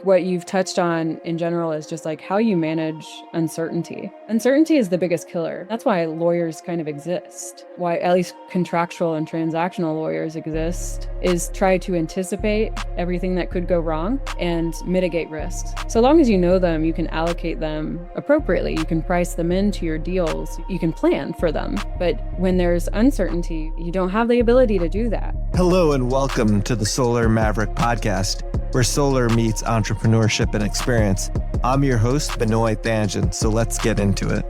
What you've touched on in general is just like how you manage uncertainty. Uncertainty is the biggest killer. That's why lawyers kind of exist. Why at least contractual and transactional lawyers exist is try to anticipate everything that could go wrong and mitigate risks. So long as you know them, you can allocate them appropriately. You can price them into your deals. You can plan for them. But when there's uncertainty, you don't have the ability to do that. Hello and welcome to the Solar Maverick Podcast, where solar meets entrepreneurship and experience. I'm your host, Benoy Thanjan, so let's get into it.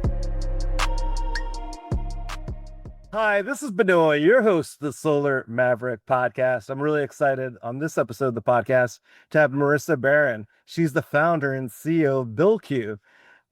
Hi, this is Benoy, your host of the Solar Maverick Podcast. I'm really excited on this episode of the podcast to have Maryssa Baron. She's the founder and CEO of BuildQ,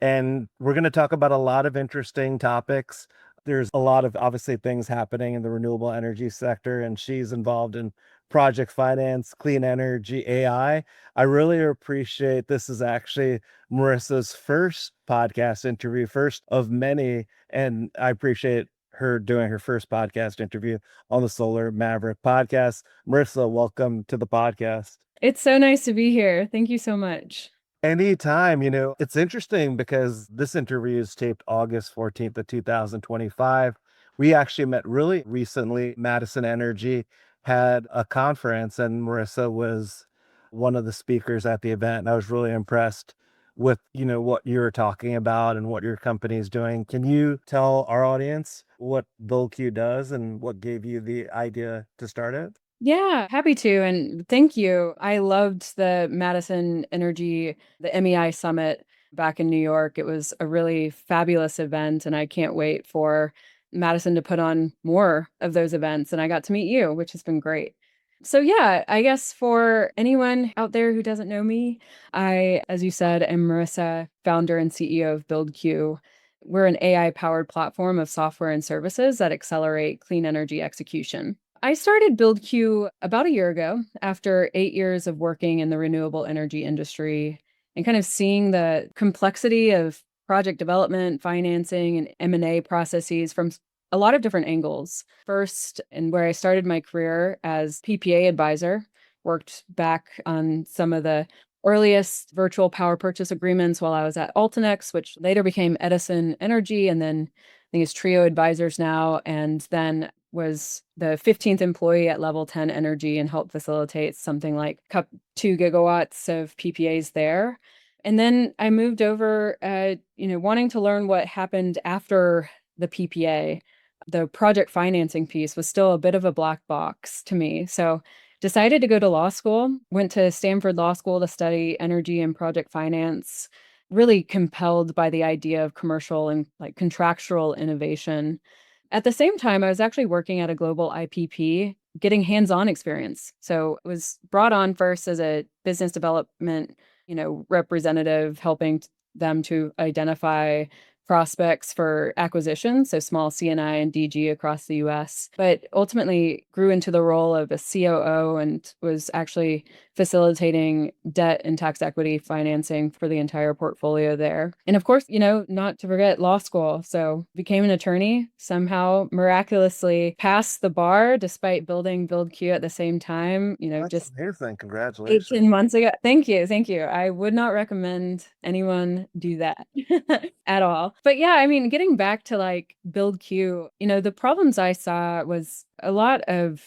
and we're going to talk about a lot of interesting topics. There's a lot of obviously things happening in the renewable energy sector, and she's involved in project finance, clean energy, AI. I really appreciate this is actually Maryssa's first podcast interview, first of many, and I appreciate her doing her first podcast interview on the Solar Maverick Podcast. Maryssa, welcome to the podcast. It's so nice to be here. Thank you so much. Anytime, it's interesting because this interview is taped August 14th of 2025. We actually met really recently. Madison Energy had a conference and Maryssa was one of the speakers at the event. And I was really impressed with, what you were talking about and what your company is doing. Can you tell our audience what BuildQ does and what gave you the idea to start it? Yeah, happy to. And thank you. I loved the Madison Energy, the MEI Summit back in New York. It was a really fabulous event, and I can't wait for Madison to put on more of those events. And I got to meet you, which has been great. So, yeah, I guess for anyone out there who doesn't know me, I, as you said, am Maryssa, founder and CEO of BuildQ. We're an AI-powered platform of software and services that accelerate clean energy execution. I started BuildQ about a year ago after 8 years of working in the renewable energy industry and kind of seeing the complexity of project development, financing, and M&A processes from a lot of different angles. First, and where I started my career as PPA advisor, worked back on some of the earliest virtual power purchase agreements while I was at Altinex, which later became Edison Energy, and then I think is Trio Advisors now, and then was the 15th employee at Level 10 Energy and helped facilitate something like 2 gigawatts of PPAs there. And then I moved over, wanting to learn what happened after the PPA. The project financing piece was still a bit of a black box to me. So decided to go to law school, went to Stanford Law School to study energy and project finance, really compelled by the idea of commercial and like contractual innovation. At the same time, I was actually working at a global IPP, getting hands-on experience. So I was brought on first as a business development, representative, helping them to identify prospects for acquisition, so small CNI and DG across the US, but ultimately grew into the role of a COO and was actually facilitating debt and tax equity financing for the entire portfolio there. And of course, not to forget law school. So became an attorney, somehow miraculously passed the bar despite building BuildQ at the same time, That's just amazing. Congratulations. 18 months ago. Thank you. Thank you. I would not recommend anyone do that at all. But yeah, I mean, getting back to like BuildQ, the problems I saw was a lot of,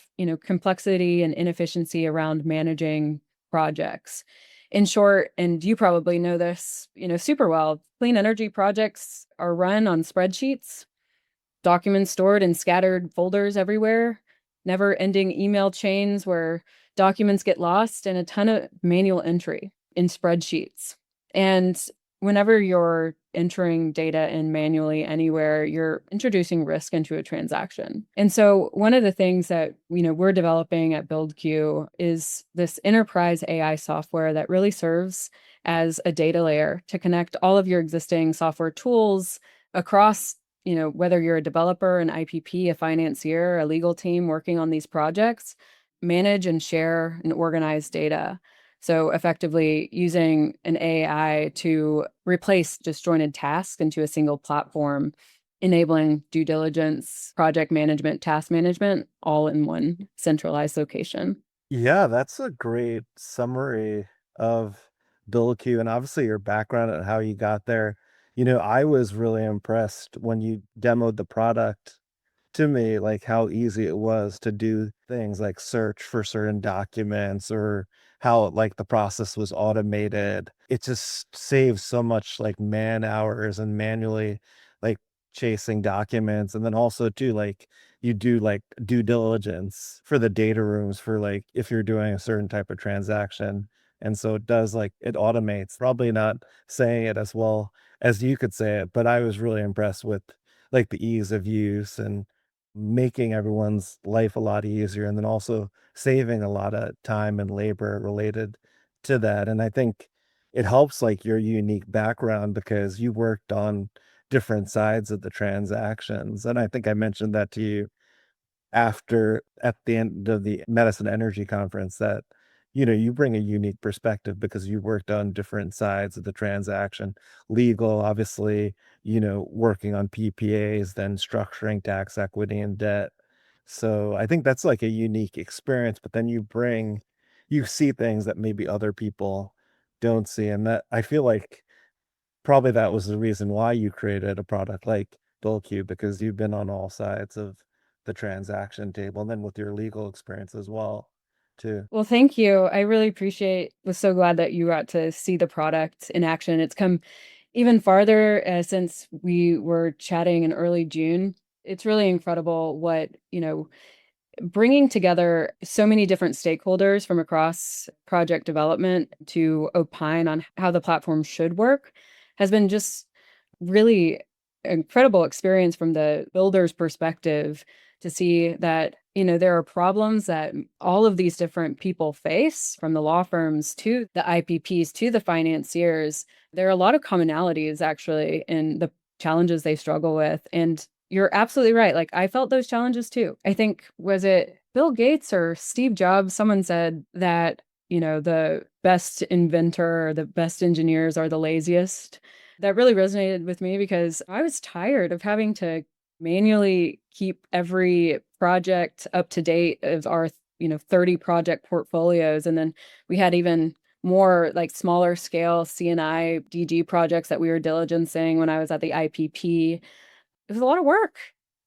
complexity and inefficiency around managing projects. In short, and you probably know this, super well, clean energy projects are run on spreadsheets, documents stored in scattered folders everywhere, never-ending email chains where documents get lost, and a ton of manual entry in spreadsheets. And whenever you're entering data in manually anywhere, you're introducing risk into a transaction. And so one of the things that we're developing at BuildQ is this enterprise AI software that really serves as a data layer to connect all of your existing software tools across, whether you're a developer, an IPP, a financier, a legal team working on these projects, manage and share and organize data. So effectively using an AI to replace disjointed tasks into a single platform, enabling due diligence, project management, task management, all in one centralized location. Yeah, that's a great summary of BuildQ and obviously your background and how you got there. I was really impressed when you demoed the product to me, like how easy it was to do things like search for certain documents or how like the process was automated. It just saves so much like man hours and manually like chasing documents. And then also too, like you do like due diligence for the data rooms for like if you're doing a certain type of transaction. And so it does like it automates, probably not saying it as well as you could say it, but I was really impressed with like the ease of use and making everyone's life a lot easier and then also saving a lot of time and labor related to that. And I think it helps like your unique background because you worked on different sides of the transactions. And I think I mentioned that to you after at the end of the Medicine Energy Conference that you bring a unique perspective because you worked on different sides of the transaction, legal, obviously, working on PPAs, then structuring tax equity and debt. So I think that's like a unique experience, but then you see things that maybe other people don't see. And that I feel like probably that was the reason why you created a product like BuildQ because you've been on all sides of the transaction table and then with your legal experience as well, too. Well, thank you. I really appreciate was so glad that you got to see the product in action. It's come even farther since we were chatting in early June. It's really incredible what, bringing together so many different stakeholders from across project development to opine on how the platform should work has been just really incredible experience from the builder's perspective to see that there are problems that all of these different people face, from the law firms to the IPPs to the financiers. There are a lot of commonalities actually in the challenges they struggle with, and you're absolutely right. Like, I felt those challenges too. I think, was it Bill Gates or Steve Jobs? Someone said that, the best inventor or the best engineers are the laziest. That really resonated with me because I was tired of having to manually keep every project up to date of our, 30 project portfolios. And then we had even more like smaller scale CNI DG projects that we were diligencing when I was at the IPP. It was a lot of work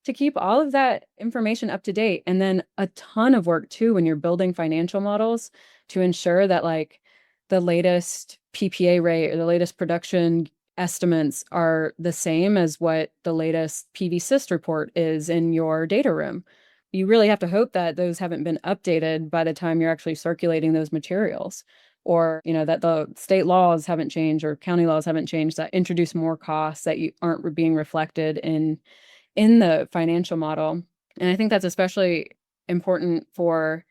to keep all of that information up to date, and then a ton of work too when you're building financial models to ensure that like the latest PPA rate or the latest production estimates are the same as what the latest PV report is in your data room. You really have to hope that those haven't been updated by the time you're actually circulating those materials, or that the state laws haven't changed or county laws haven't changed that introduce more costs that you aren't being reflected in the financial model. And I think that's especially important for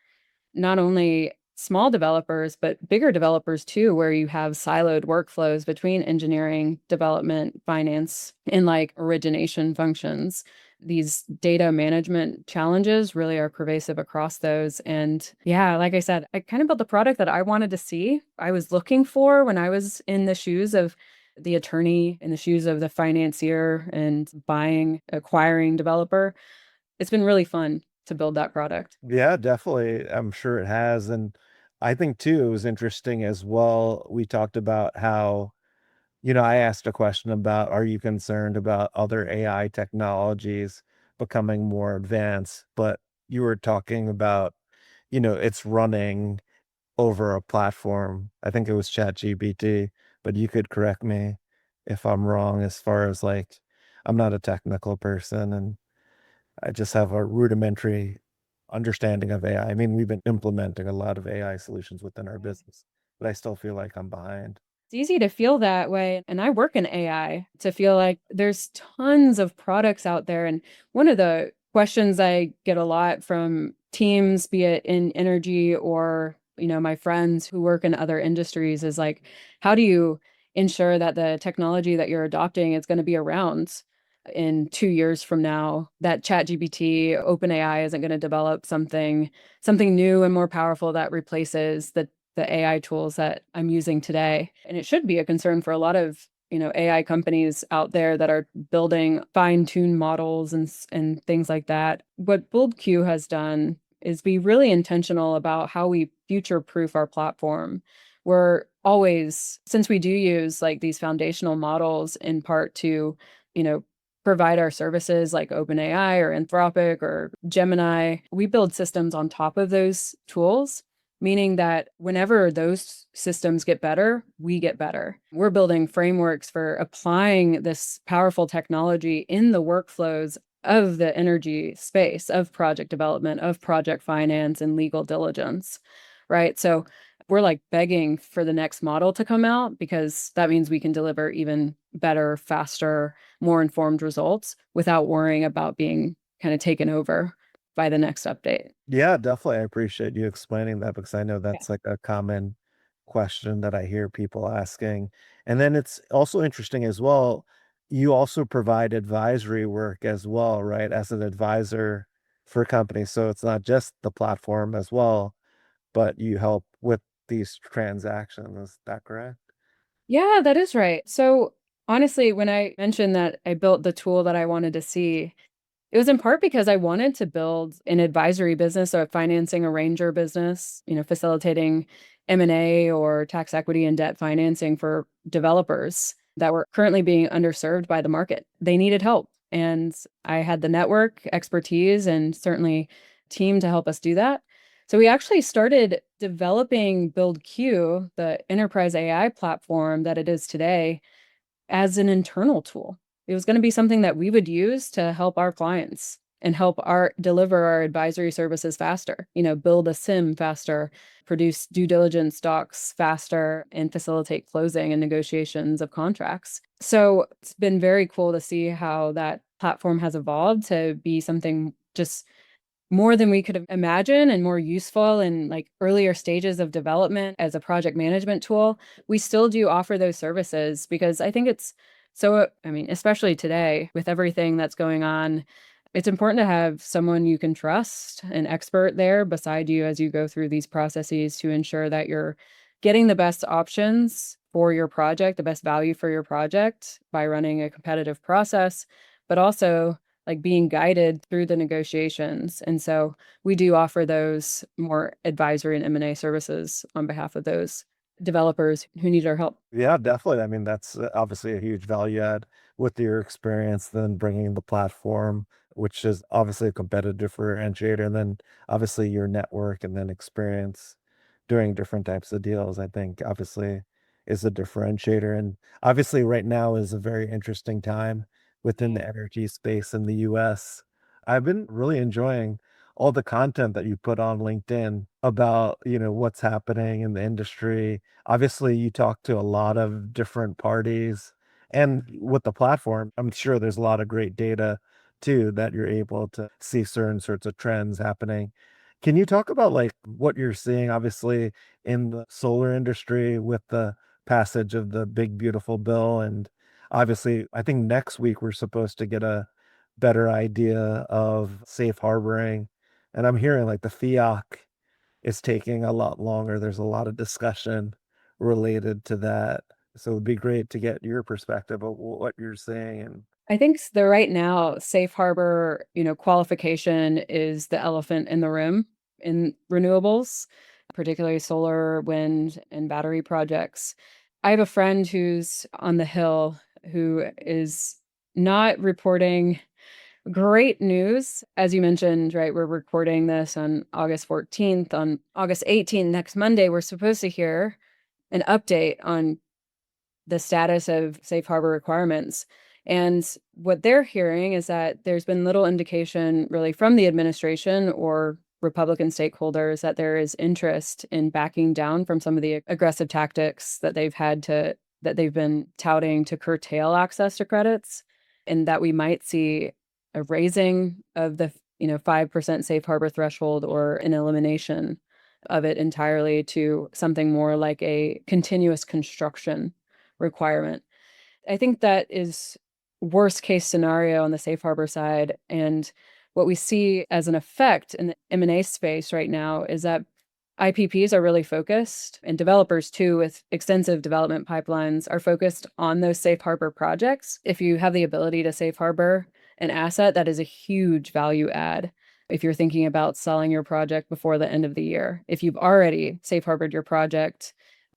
not only small developers, but bigger developers too, where you have siloed workflows between engineering, development, finance, and like origination functions. These data management challenges really are pervasive across those. And yeah, like I said, I kind of built the product that I wanted to see, I was looking for when I was in the shoes of the attorney, in the shoes of the financier and acquiring developer. It's been really fun to build that product. Yeah, definitely. I'm sure it has. And I think too, it was interesting as well. We talked about how, I asked a question about, are you concerned about other AI technologies becoming more advanced? But you were talking about, it's running over a platform. I think it was ChatGPT, but you could correct me if I'm wrong as far as like, I'm not a technical person and I just have a rudimentary understanding of AI. I mean, we've been implementing a lot of AI solutions within our business, but I still feel like I'm behind. It's easy to feel that way. And I work in AI to feel like there's tons of products out there. And one of the questions I get a lot from teams, be it in energy or, my friends who work in other industries, is like, how do you ensure that the technology that you're adopting is going to be around in 2 years from now, that ChatGPT, OpenAI isn't going to develop something new and more powerful that replaces the AI tools that I'm using today. And it should be a concern for a lot of, AI companies out there that are building fine-tuned models and things like that. What BuildQ has done is be really intentional about how we future-proof our platform. We're always, since we do use like these foundational models in part to, you know, provide our services like OpenAI or Anthropic or Gemini, we build systems on top of those tools, meaning that whenever those systems get better, we get better. We're building frameworks for applying this powerful technology in the workflows of the energy space, of project development, of project finance and legal diligence, right? So we're like begging for the next model to come out because that means we can deliver even better, faster, more informed results without worrying about being kind of taken over by the next update. Yeah, definitely. I appreciate you explaining that because I know Yeah. that's like a common question that I hear people asking. And then it's also interesting as well. You also provide advisory work as well, right? As an advisor for companies. So it's not just the platform as well, but you help with these transactions. Is that correct? Yeah, that is right. So honestly, when I mentioned that I built the tool that I wanted to see, it was in part because I wanted to build an advisory business or a financing arranger business, facilitating M&A or tax equity and debt financing for developers that were currently being underserved by the market. They needed help. And I had the network expertise and certainly team to help us do that. So we actually started developing BuildQ, the enterprise AI platform that it is today, as an internal tool. It was going to be something that we would use to help our clients and help our deliver our advisory services faster, build a sim faster, produce due diligence docs faster, and facilitate closing and negotiations of contracts. So it's been very cool to see how that platform has evolved to be something just more than we could have imagined and more useful in like earlier stages of development as a project management tool. We still do offer those services because I think it's so, I mean, especially today with everything that's going on, it's important to have someone you can trust, an expert there beside you as you go through these processes to ensure that you're getting the best options for your project, the best value for your project by running a competitive process, but also like being guided through the negotiations. And so we do offer those more advisory and M&A services on behalf of those developers who need our help. Yeah, definitely. I mean, that's obviously a huge value add with your experience, then bringing the platform, which is obviously a competitive differentiator, and then obviously your network and then experience doing different types of deals, I think obviously is a differentiator. And obviously, right now is a very interesting time within the energy space in the US. I've been really enjoying all the content that you put on LinkedIn about, what's happening in the industry. Obviously, you talk to a lot of different parties, and with the platform, I'm sure there's a lot of great data too that you're able to see certain sorts of trends happening. Can you talk about like what you're seeing obviously in the solar industry with the passage of the big beautiful bill? And obviously, I think next week we're supposed to get a better idea of safe harboring. And I'm hearing like the FIAC is taking a lot longer. There's a lot of discussion related to that. So it'd be great to get your perspective of what you're saying. And I think the right now safe harbor, qualification is the elephant in the room in renewables, particularly solar, wind, and battery projects. I have a friend who's on the Hill who is not reporting great news. As you mentioned, right, we're recording this on August 14th. On August 18th, next Monday, we're supposed to hear an update on the status of safe harbor requirements. And what they're hearing is that there's been little indication really from the administration or Republican stakeholders that there is interest in backing down from some of the aggressive tactics that they've been touting to curtail access to credits, and that we might see a raising of the 5% safe harbor threshold or an elimination of it entirely to something more like a continuous construction requirement. I think that is worst case scenario on the safe harbor side. And what we see as an effect in the M&A space right now is that IPPs are really focused, and developers too, with extensive development pipelines, are focused on those safe harbor projects. If you have the ability to safe harbor an asset, that is a huge value add. If you're thinking about selling your project before the end of the year, if you've already safe harbored your project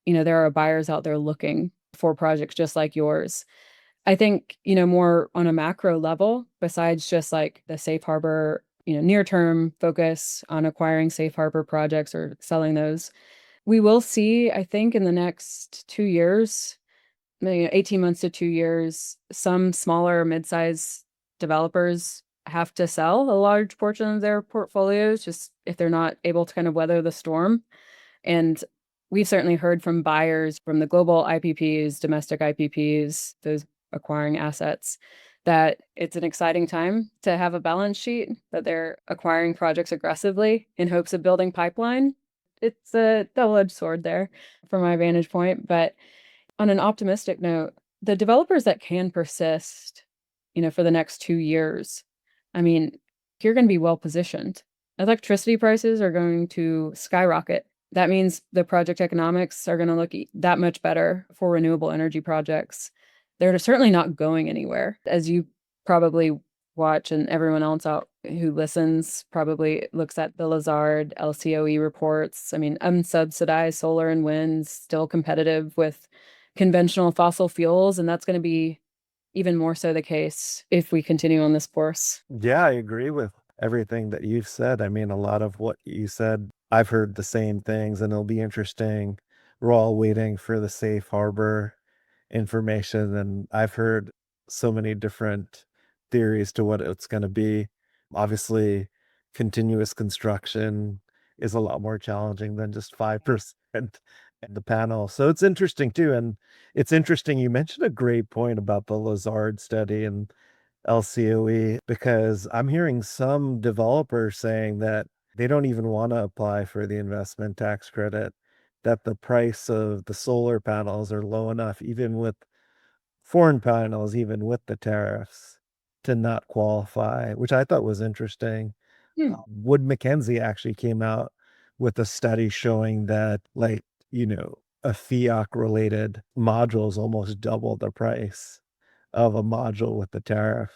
there are buyers out there looking for projects just like yours. I think, more on a macro level, besides just like the safe harbor, near term focus on acquiring safe harbor projects or selling those, we will see, I think, in the next 2 years, 18 months to 2 years, some smaller mid-size developers have to sell a large portion of their portfolios just if they're not able to kind of weather the storm. And we've certainly heard from buyers from the global IPPs, domestic IPPs, those acquiring assets, that it's an exciting time to have a balance sheet, that they're acquiring projects aggressively in hopes of building pipeline. It's a double-edged sword there from my vantage point. But on an optimistic note, the developers that can persist, for the next 2 years, I mean, you're going to be well positioned. Electricity prices are going to skyrocket. That means the project economics are going to look that much better for renewable energy projects. They're certainly not going anywhere. As you probably watch, and everyone else out who listens probably looks at the Lazard LCOE reports. I mean, unsubsidized solar and wind still competitive with conventional fossil fuels, and that's going to be even more so the case if we continue on this course. Yeah, I agree with everything that you've said. I mean, a lot of what you said, I've heard the same things, and it'll be interesting. We're all waiting for the safe harbor information, and I've heard so many different theories to what it's going to be. Obviously, continuous construction is a lot more challenging than just 5% in the panel. So it's interesting too. And it's interesting. You mentioned a great point about the Lazard study and LCOE, because I'm hearing some developers saying that they don't even want to apply for the investment tax credit, that the price of the solar panels are low enough, even with foreign panels, even with the tariffs, to not qualify, which I thought was interesting. Hmm. Wood Mackenzie actually came out with a study showing that, like, a FIAC related module is almost double the price of a module with the tariff.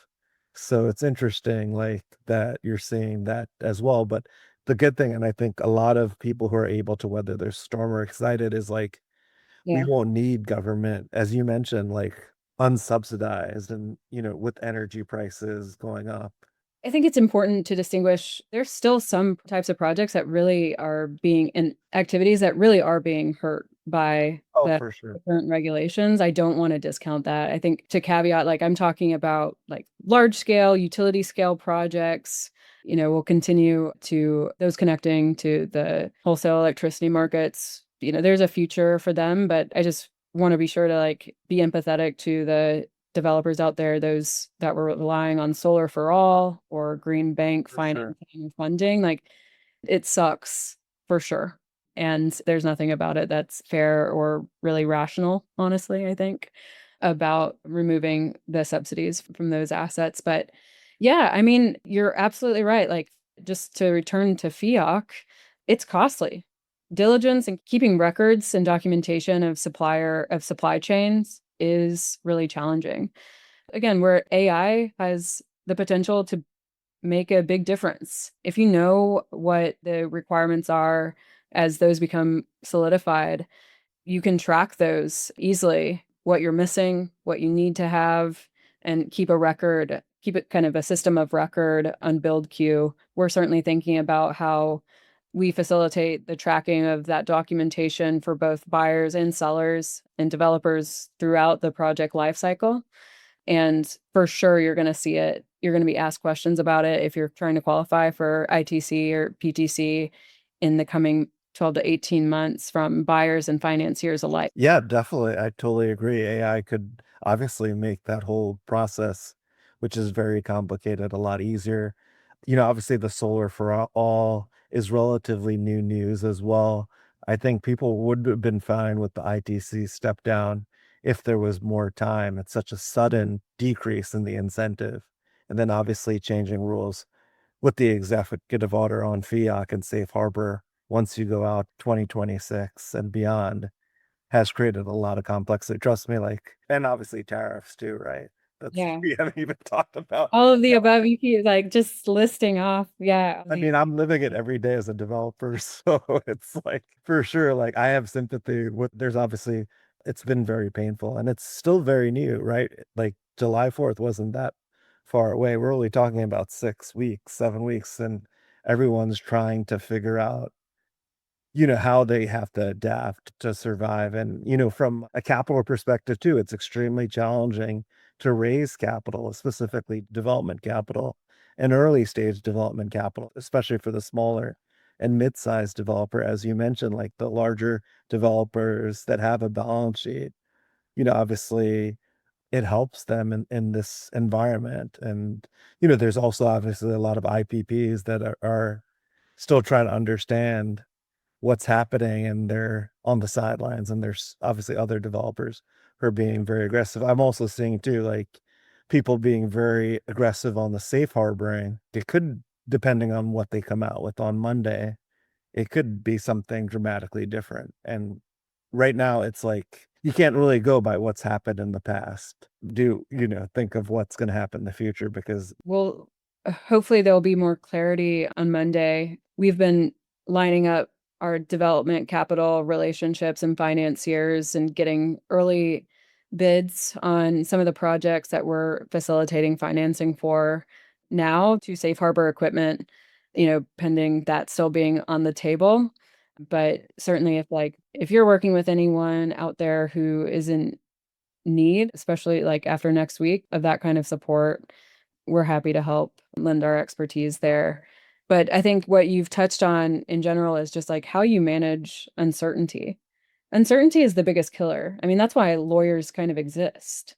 So it's interesting, like, that you're seeing that as well. But the good thing, and I think a lot of people who are able to weather their storm are excited, is like, we Yeah. won't need government, as you mentioned, like unsubsidized and, with energy prices going up. I think it's important to distinguish there's still some types of projects that really are being and activities that really are being hurt by Oh, the for sure. current regulations. I don't want to discount that. I think to caveat, like I'm talking about like large scale, utility scale projects, we'll continue to those connecting to the wholesale electricity markets. There's a future for them, but I just want to be sure to like be empathetic to the developers out there, those that were relying on solar for all or green bank For sure. financing and funding. Like it sucks for sure. And there's nothing about it that's fair or really rational, honestly, I think, about removing the subsidies from those assets. But yeah, I mean, you're absolutely right. Like, just to return to FIAC, it's costly. Diligence and keeping records and documentation of supply chains is really challenging. Again, where AI has the potential to make a big difference. If you know what the requirements are as those become solidified, you can track those easily, what you're missing, what you need to have, and keep a record, keep it kind of a system of record on BuildQ. We're certainly thinking about how we facilitate the tracking of that documentation for both buyers and sellers and developers throughout the project lifecycle. And for sure, you're going to see it. You're going to be asked questions about it if you're trying to qualify for ITC or PTC in the coming 12 to 18 months from buyers and financiers alike. Yeah, definitely. I totally agree. AI could obviously make that whole process, which is very complicated, a lot easier. Obviously, the solar for all is relatively new news as well. I think people would have been fine with the ITC step down if there was more time. It's such a sudden decrease in the incentive. And then obviously changing rules with the executive order on FIAC and safe harbor once you go out 2026 and beyond has created a lot of complexity. Trust me, like, and obviously tariffs too, right? That's Yeah. we haven't even talked about. All of the Yeah. above, you keep like just listing off. Yeah. I mean, I'm living it every day as a developer, so it's like for sure, like I have sympathy with there's obviously it's been very painful and it's still very new, right? Like July 4th wasn't that far away. We're only talking about 6 weeks, 7 weeks, and everyone's trying to figure out how they have to adapt to survive. And, from a capital perspective too, it's extremely challenging to raise capital, specifically development capital and early stage development capital, especially for the smaller and mid-sized developer, as you mentioned, like the larger developers that have a balance sheet, obviously it helps them in this environment. And, there's also obviously a lot of IPPs that are still trying to understand what's happening and they're on the sidelines and there's obviously other developers who are being very aggressive. I'm also seeing too, like people being very aggressive on the safe harboring. It could, depending on what they come out with on Monday, it could be something dramatically different. And right now it's like you can't really go by what's happened in the past. Think of what's going to happen in the future because Well, hopefully there'll be more clarity on Monday. We've been lining up our development capital relationships and financiers and getting early bids on some of the projects that we're facilitating financing for now to safe harbor equipment, pending that still being on the table. But certainly if you're working with anyone out there who is in need, especially like after next week of that kind of support, we're happy to help lend our expertise there. But I think what you've touched on in general is just like how you manage uncertainty. Uncertainty is the biggest killer. I mean, that's why lawyers kind of exist.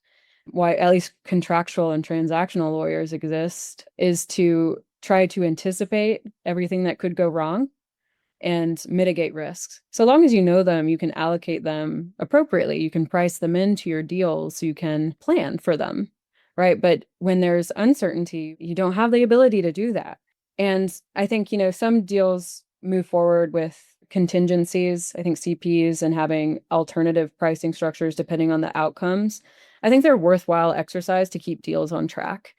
Why at least contractual and transactional lawyers exist is to try to anticipate everything that could go wrong and mitigate risks. So long as you know them, you can allocate them appropriately. You can price them into your deals. You can plan for them, right? But when there's uncertainty, you don't have the ability to do that. And I think, some deals move forward with contingencies. I think CPs and having alternative pricing structures depending on the outcomes. I think they're worthwhile exercise to keep deals on track.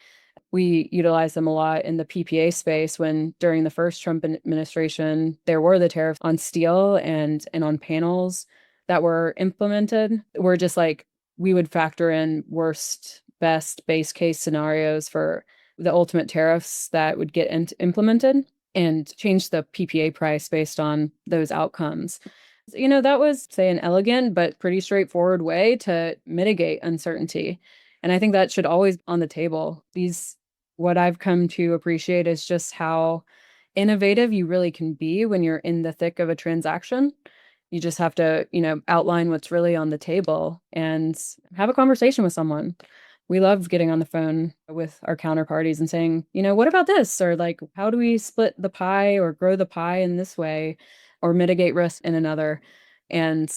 We utilize them a lot in the PPA space when during the first Trump administration, there were the tariffs on steel and on panels that were implemented. We're just like, we would factor in worst, best base case scenarios for the ultimate tariffs that would get implemented and change the PPA price based on those outcomes. That was, say, an elegant but pretty straightforward way to mitigate uncertainty. And I think that should always be on the table. What I've come to appreciate is just how innovative you really can be when you're in the thick of a transaction. You just have to, outline what's really on the table and have a conversation with someone. We love getting on the phone with our counterparties and saying, what about this? Or like, how do we split the pie or grow the pie in this way or mitigate risk in another? And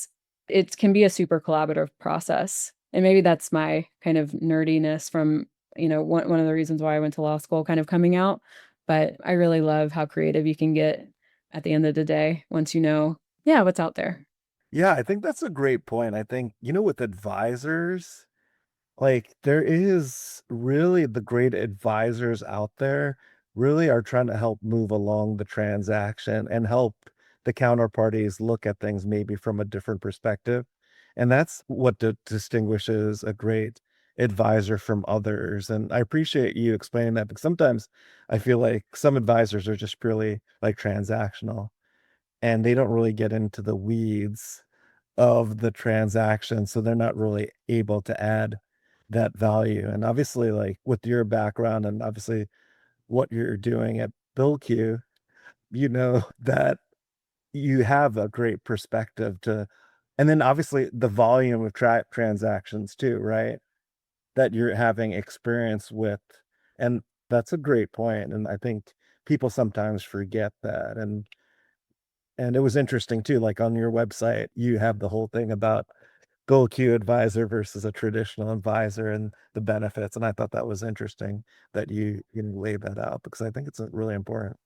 it can be a super collaborative process. And maybe that's my kind of nerdiness from, one of the reasons why I went to law school kind of coming out. But I really love how creative you can get at the end of the day once yeah, what's out there. yeah, I think that's a great point. I think, with advisors, like there is really the great advisors out there really are trying to help move along the transaction and help the counterparties look at things maybe from a different perspective. And that's what distinguishes a great advisor from others. And I appreciate you explaining that because sometimes I feel like some advisors are just purely like transactional and they don't really get into the weeds of the transaction. So they're not really able to add that value. And obviously, like with your background and obviously what you're doing at BuildQ, that you have a great perspective and then obviously the volume of transactions too, right? That you're having experience with. And that's a great point. And I think people sometimes forget that. And it was interesting too, like on your website, you have the whole thing about GoQ advisor versus a traditional advisor and the benefits. And I thought that was interesting that you laid that out because I think it's really important.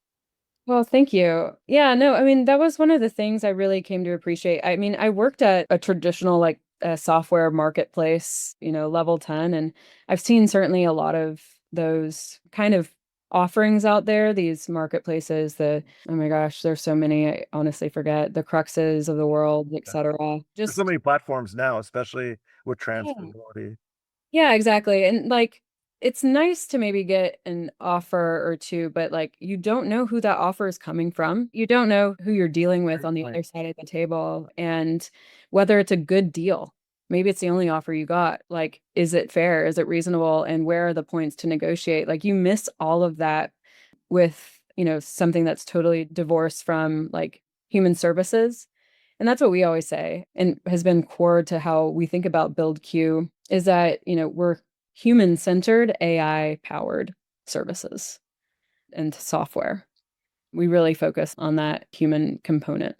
Well, thank you. Yeah, no, I mean, that was one of the things I really came to appreciate. I mean, I worked at a traditional like a software marketplace, level 10. And I've seen certainly a lot of those kind of offerings out there, these marketplaces, oh my gosh, there's so many, I honestly forget, the Cruxes of the world, etc. There's so Just many platforms now, especially with yeah. transferability. Yeah, exactly. And like, it's nice to maybe get an offer or two, but like, you don't know who that offer is coming from. You don't know who you're dealing with Great on the point. other side of the table and whether it's a good deal. Maybe it's the only offer you got. Like, is it fair? Is it reasonable? And where are the points to negotiate? Like, you miss all of that with, something that's totally divorced from like human services. And that's what we always say and has been core to how we think about BuildQ is that, we're human-centered, AI-powered services and software. We really focus on that human component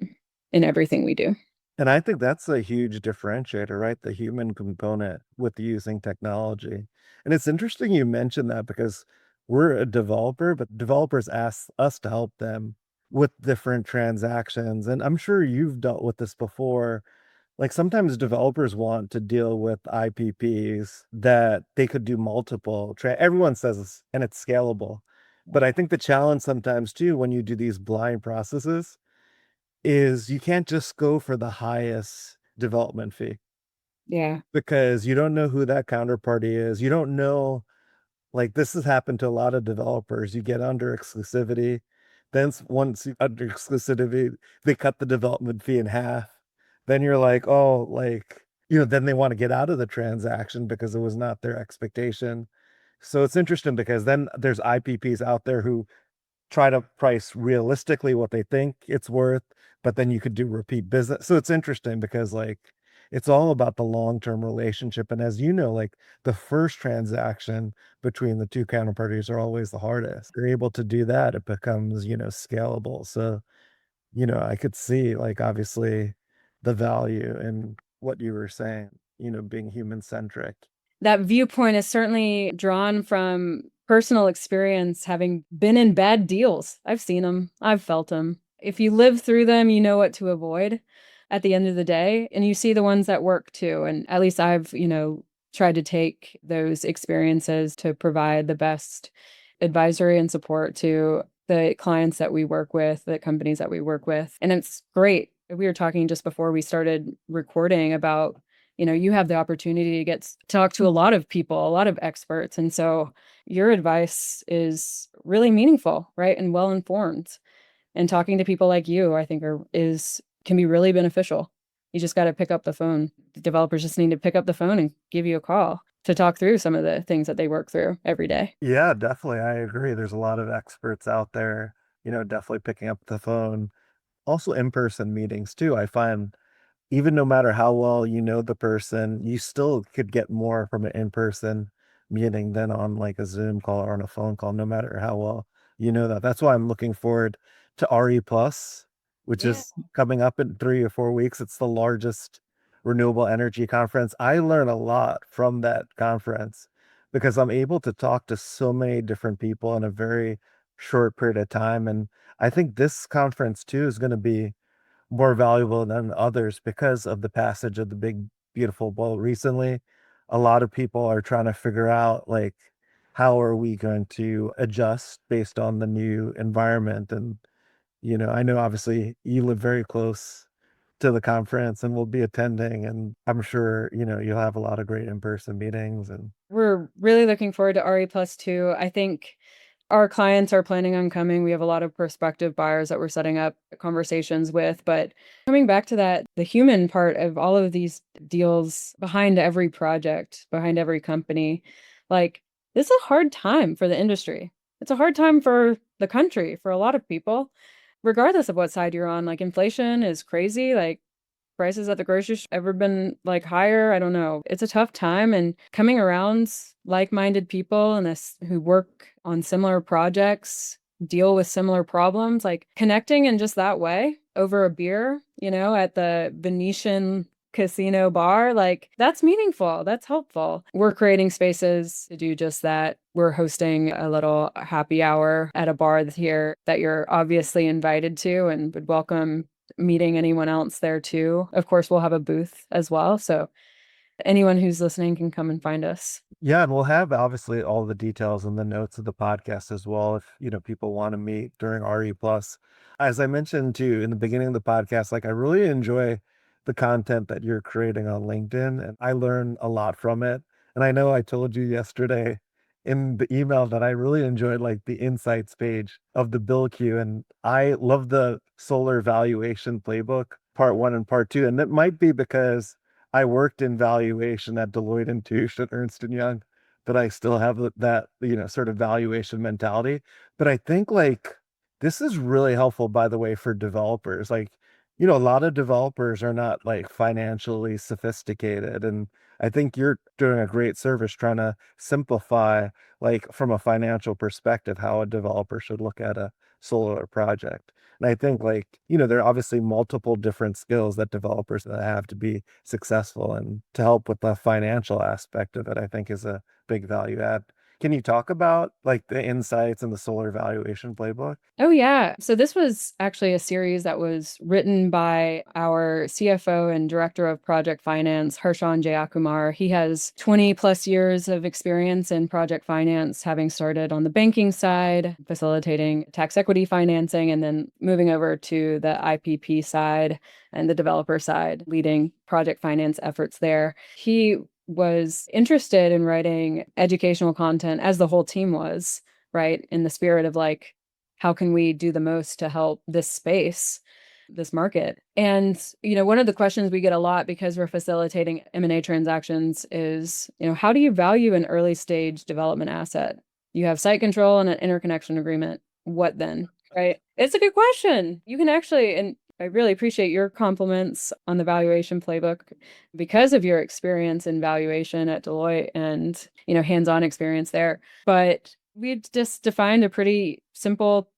in everything we do. And I think that's a huge differentiator, right? The human component with using technology. And it's interesting you mentioned that because we're a developer, but developers ask us to help them with different transactions. And I'm sure you've dealt with this before. Like sometimes developers want to deal with IPPs that they could do multiple. Everyone says this, and it's scalable. But I think the challenge sometimes too, when you do these blind processes, is you can't just go for the highest development fee Yeah. because you don't know who that counterparty is. You don't know, like this has happened to a lot of developers. You get under exclusivity. Then once you under exclusivity, they cut the development fee in half. Then you're like, oh, like, then they want to get out of the transaction because it was not their expectation. So it's interesting because then there's IPPs out there who try to price realistically what they think it's worth, but then you could do repeat business. So it's interesting because like it's all about the long-term relationship. And as you know, like the first transaction between the two counterparties are always the hardest. You're able to do that, it becomes, scalable. So, I could see like obviously the value in what you were saying, being human centric. That viewpoint is certainly drawn from personal experience, having been in bad deals. I've seen them, I've felt them. If you live through them, you know what to avoid at the end of the day, and you see the ones that work too. And at least I've, tried to take those experiences to provide the best advisory and support to the clients that we work with, the companies that we work with. And it's great. We were talking just before we started recording about you have the opportunity to talk to a lot of people, a lot of experts. And so your advice is really meaningful, right? And well informed. And talking to people like you, I think can be really beneficial. You just got to pick up the phone. The developers just need to pick up the phone and give you a call to talk through some of the things that they work through every day. Yeah, definitely. I agree. There's a lot of experts out there, definitely picking up the phone. Also, in-person meetings too. I find even no matter how well you know the person, you still could get more from an in-person meeting than on like a Zoom call or on a phone call, no matter how well you know that. That's why I'm looking forward to RE Plus, which Yeah. is coming up in 3 or 4 weeks. It's the largest renewable energy conference. I learn a lot from that conference because I'm able to talk to so many different people in a very short period of time. And I think this conference too is going to be more valuable than others because of the passage of the big beautiful bill recently. A lot of people are trying to figure out like how are we going to adjust based on the new environment. And I know obviously you live very close to the conference and will be attending, and I'm sure you'll have a lot of great in-person meetings. And We're really looking forward to RE Plus 2. I think our clients are planning on coming. We have a lot of prospective buyers that we're setting up conversations with. But coming back to that, the human part of all of these deals behind every project, behind every company, like this is a hard time for the industry. It's a hard time for the country, for a lot of people, regardless of what side you're on. Like inflation is crazy. Like prices at the grocery store ever been like higher? I don't know. It's a tough time and coming around like-minded people and this who work on similar projects, deal with similar problems, like connecting in just that way over a beer, at the Venetian casino bar, like that's meaningful. That's helpful. We're creating spaces to do just that. We're hosting a little happy hour at a bar here that you're obviously invited to and would welcome meeting anyone else there too. Of course, we'll have a booth as well. So anyone who's listening can come and find us. Yeah, and we'll have obviously all the details in the notes of the podcast as well if, people want to meet during RE Plus. As I mentioned too in the beginning of the podcast, like I really enjoy the content that you're creating on LinkedIn and I learn a lot from it. And I know I told you yesterday in the email that I really enjoyed like the insights page of the BuildQ and I love the solar valuation playbook, part one and part two. And it might be because I worked in valuation at Deloitte and Touche at Ernst and Young, but I still have that, sort of valuation mentality. But I think like this is really helpful, by the way, for developers. Like, a lot of developers are not like financially sophisticated. And I think you're doing a great service trying to simplify, like from a financial perspective, how a developer should look at a solar project. And I think like, there are obviously multiple different skills that developers that have to be successful and to help with the financial aspect of it, I think is a big value add. Can you talk about like the insights and the solar valuation playbook? Oh, yeah. So this was actually a series that was written by our CFO and Director of Project Finance, Harshan Jayakumar. He has 20 plus years of experience in project finance, having started on the banking side, facilitating tax equity financing, and then moving over to the IPP side and the developer side, leading project finance efforts there. He was interested in writing educational content, as the whole team was, right? In the spirit of like, how can we do the most to help this space, this market? And, one of the questions we get a lot because we're facilitating M&A transactions is, how do you value an early stage development asset? You have site control and an interconnection agreement. What then? Right? It's a good question. You can actually, and I really appreciate your compliments on the valuation playbook because of your experience in valuation at Deloitte and, hands-on experience there. But we just defined a pretty simple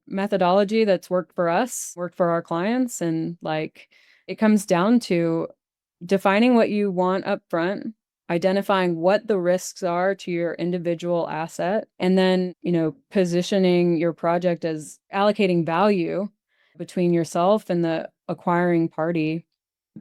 methodology that's worked for us, worked for our clients. And like, it comes down to defining what you want up front, identifying what the risks are to your individual asset, and then, positioning your project as allocating value between yourself and the acquiring party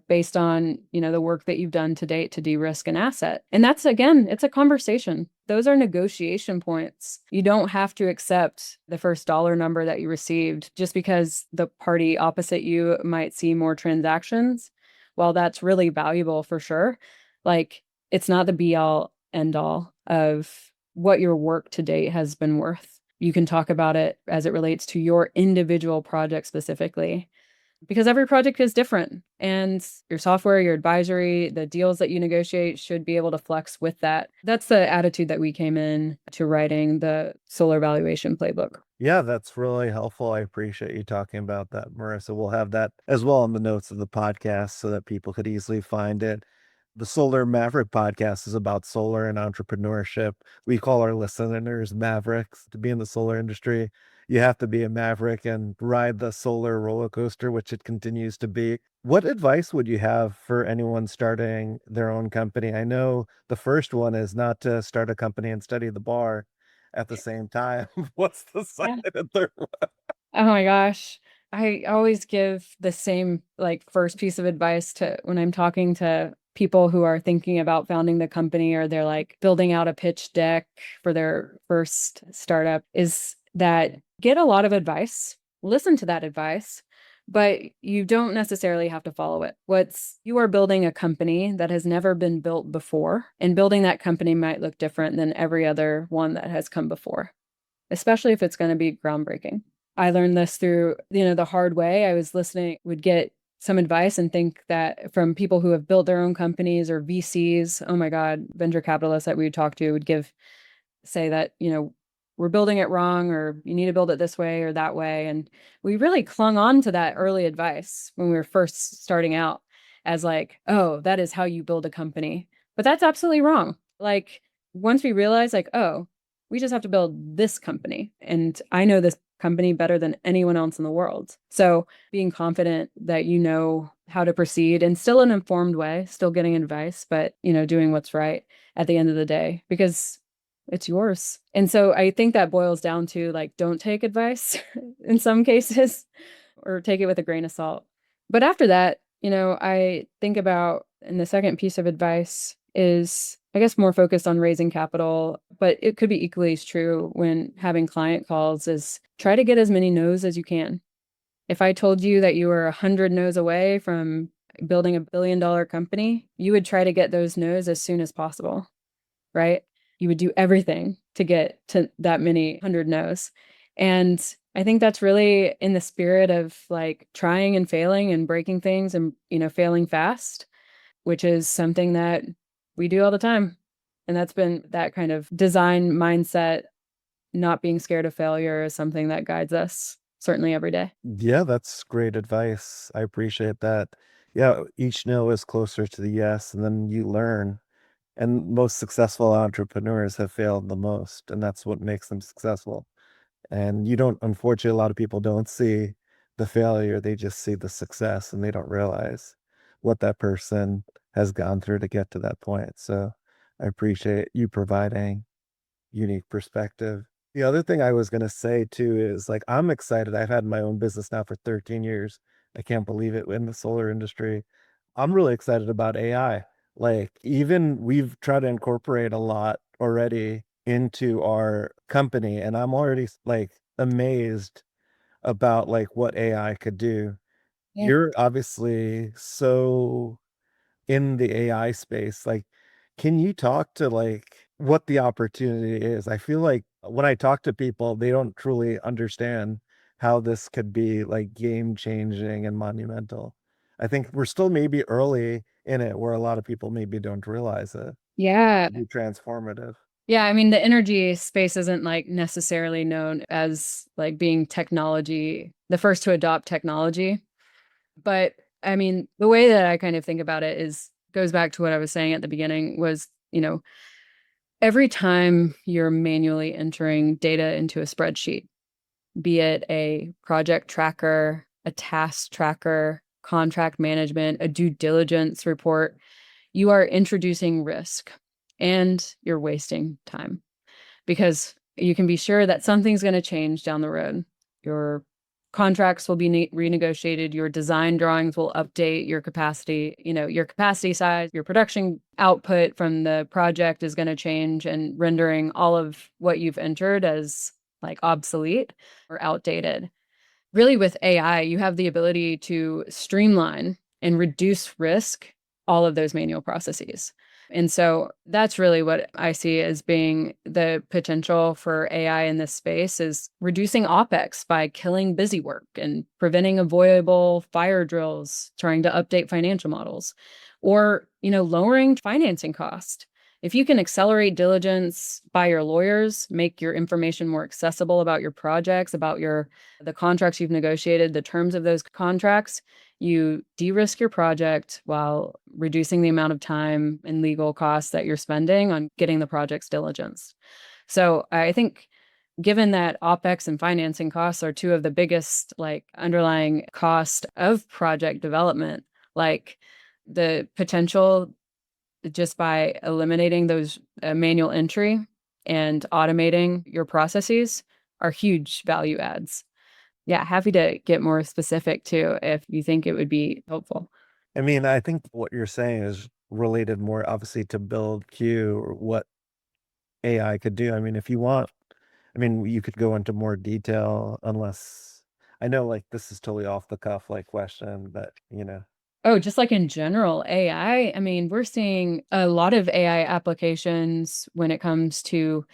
based on, the work that you've done to date to de-risk an asset. And that's, again, it's a conversation. Those are negotiation points. You don't have to accept the first dollar number that you received just because the party opposite you might see more transactions. While that's really valuable for sure, like it's not the be all end all of what your work to date has been worth. You can talk about it as it relates to your individual project specifically, because every project is different and your software, your advisory, the deals that you negotiate should be able to flex with that. That's the attitude that we came in to writing the solar valuation playbook. Yeah, that's really helpful. I appreciate you talking about that, Maryssa. We'll have that as well in the notes of the podcast so that people could easily find it. The Solar Maverick podcast is about solar and entrepreneurship. We call our listeners Mavericks. To be in the solar industry, you have to be a maverick and ride the solar roller coaster, which it continues to be. What advice would you have for anyone starting their own company? I know the first one is not to start a company and study the bar at the same time. What's the Yeah. second and third one? Oh my gosh. I always give the same like first piece of advice to when I'm talking to people who are thinking about founding the company or they're like building out a pitch deck for their first startup is that get a lot of advice, listen to that advice, but you don't necessarily have to follow it. You are building a company that has never been built before, and building that company might look different than every other one that has come before, especially if it's going to be groundbreaking. I learned this through, the hard way. I was listening, would get some advice and think that from people who have built their own companies or VCs, oh my God, venture capitalists that we would talk to would say that, we're building it wrong or you need to build it this way or that way. And we really clung on to that early advice when we were first starting out as like, oh, that is how you build a company. But that's absolutely wrong. Like once we realized like, oh, we just have to build this company. And I know this company better than anyone else in the world. So being confident that you know how to proceed in still an informed way, still getting advice, but doing what's right at the end of the day, because it's yours. And so I think that boils down to like, don't take advice in some cases or take it with a grain of salt. But after that, I think about, and the second piece of advice is, I guess, more focused on raising capital, but it could be equally as true when having client calls is try to get as many no's as you can. If I told you that you were 100 no's away from building a $1 billion company, you would try to get those no's as soon as possible, right? You would do everything to get to that many 100 no's. And I think that's really in the spirit of like trying and failing and breaking things and, failing fast, which is something that we do all the time. And that's been that kind of design mindset, not being scared of failure is something that guides us certainly every day. Yeah, that's great advice. I appreciate that. Yeah, each no is closer to the yes, and then you learn. And most successful entrepreneurs have failed the most, and that's what makes them successful. And you don't, unfortunately, a lot of people don't see the failure, they just see the success and they don't realize what that person has gone through to get to that point. So I appreciate you providing unique perspective. The other thing I was gonna say too is like I'm excited. I've had my own business now for 13 years. I can't believe it in the solar industry. I'm really excited about AI. Like even we've tried to incorporate a lot already into our company and I'm already like amazed about like what AI could do. Yeah. You're obviously so in the AI space, like, can you talk to like what the opportunity is? I feel like when I talk to people, they don't truly understand how this could be like game changing and monumental. I think we're still maybe early in it where a lot of people maybe don't realize it. Yeah. Be transformative. Yeah, I mean, the energy space isn't like necessarily known as like being technology, the first to adopt technology. But I mean, the way that I kind of think about it is goes back to what I was saying at the beginning was, every time you're manually entering data into a spreadsheet, be it a project tracker, a task tracker, contract management, a due diligence report, you are introducing risk and you're wasting time because you can be sure that something's going to change down the road. Your contracts will be renegotiated, your design drawings will update, your capacity, your capacity size, your production output from the project is going to change and rendering all of what you've entered as like obsolete or outdated. Really, with AI, you have the ability to streamline and reduce risk all of those manual processes. And so that's really what I see as being the potential for AI in this space is reducing OPEX by killing busy work and preventing avoidable fire drills, trying to update financial models, or, lowering financing cost. If you can accelerate diligence by your lawyers, make your information more accessible about your projects, about the contracts you've negotiated, the terms of those contracts, you de-risk your project while reducing the amount of time and legal costs that you're spending on getting the project's diligence. So I think given that OPEX and financing costs are two of the biggest like underlying cost of project development, like the potential just by eliminating those manual entry and automating your processes are huge value adds. Yeah, happy to get more specific too if you think it would be helpful. I mean, I think what you're saying is related more obviously to BuildQ or what AI could do. I mean, if you want, I mean, you could go into more detail unless I know like this is totally off the cuff like question, but Oh, just like in general, I mean, we're seeing a lot of AI applications when it comes to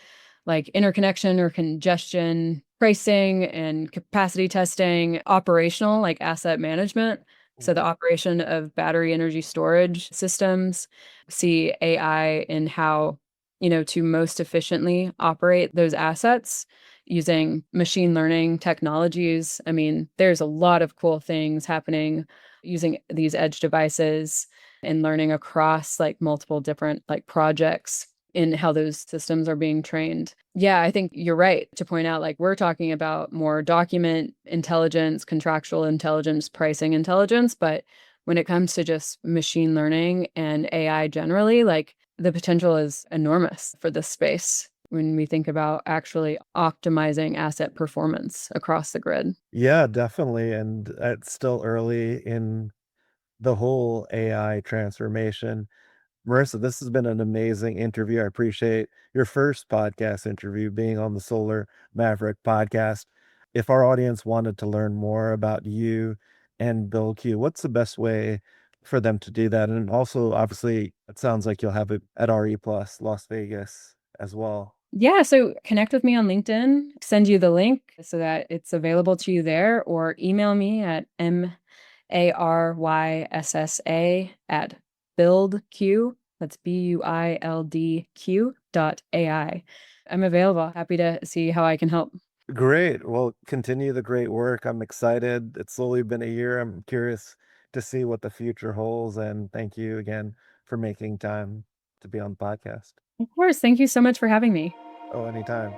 like interconnection or congestion pricing and capacity testing, operational, like asset management. So, the operation of battery energy storage systems, see AI in how, to most efficiently operate those assets using machine learning technologies. I mean, there's a lot of cool things happening using these edge devices and learning across like multiple different like projects in how those systems are being trained. Yeah, I think you're right to point out like we're talking about more document intelligence, contractual intelligence, pricing intelligence, but when it comes to just machine learning and AI generally, like the potential is enormous for this space when we think about actually optimizing asset performance across the grid. Yeah, definitely. And it's still early in the whole AI transformation. Maryssa, this has been an amazing interview. I appreciate your first podcast interview being on the Solar Maverick podcast. If our audience wanted to learn more about you and BuildQ, what's the best way for them to do that? And also, obviously, it sounds like you'll have it at RE Plus Las Vegas as well. Yeah, so connect with me on LinkedIn, send you the link so that it's available to you there, or email me at maryssa@BuildQ. That's BUILDQ.ai. I'm available. Happy to see how I can help. Great. Well, continue the great work. I'm excited. It's only been a year. I'm curious to see what the future holds. And thank you again for making time to be on the podcast. Of course. Thank you so much for having me. Oh, anytime.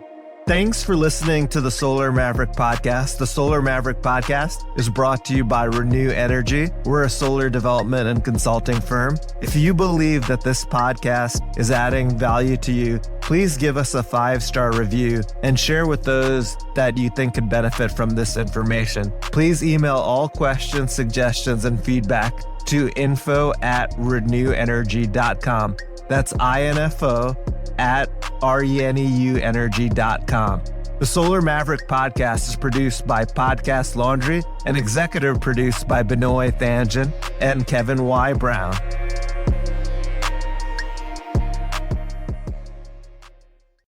Thanks for listening to the Solar Maverick Podcast. The Solar Maverick Podcast is brought to you by Reneu Energy. We're a solar development and consulting firm. If you believe that this podcast is adding value to you, please give us a 5-star review and share with those that you think could benefit from this information. Please email all questions, suggestions, and feedback to info@reneuenergy.com. That's info@reneuenergy.com. The Solar Maverick Podcast is produced by Podcast Laundry and executive produced by Benoy Thanjan and Kevin Y. Brown.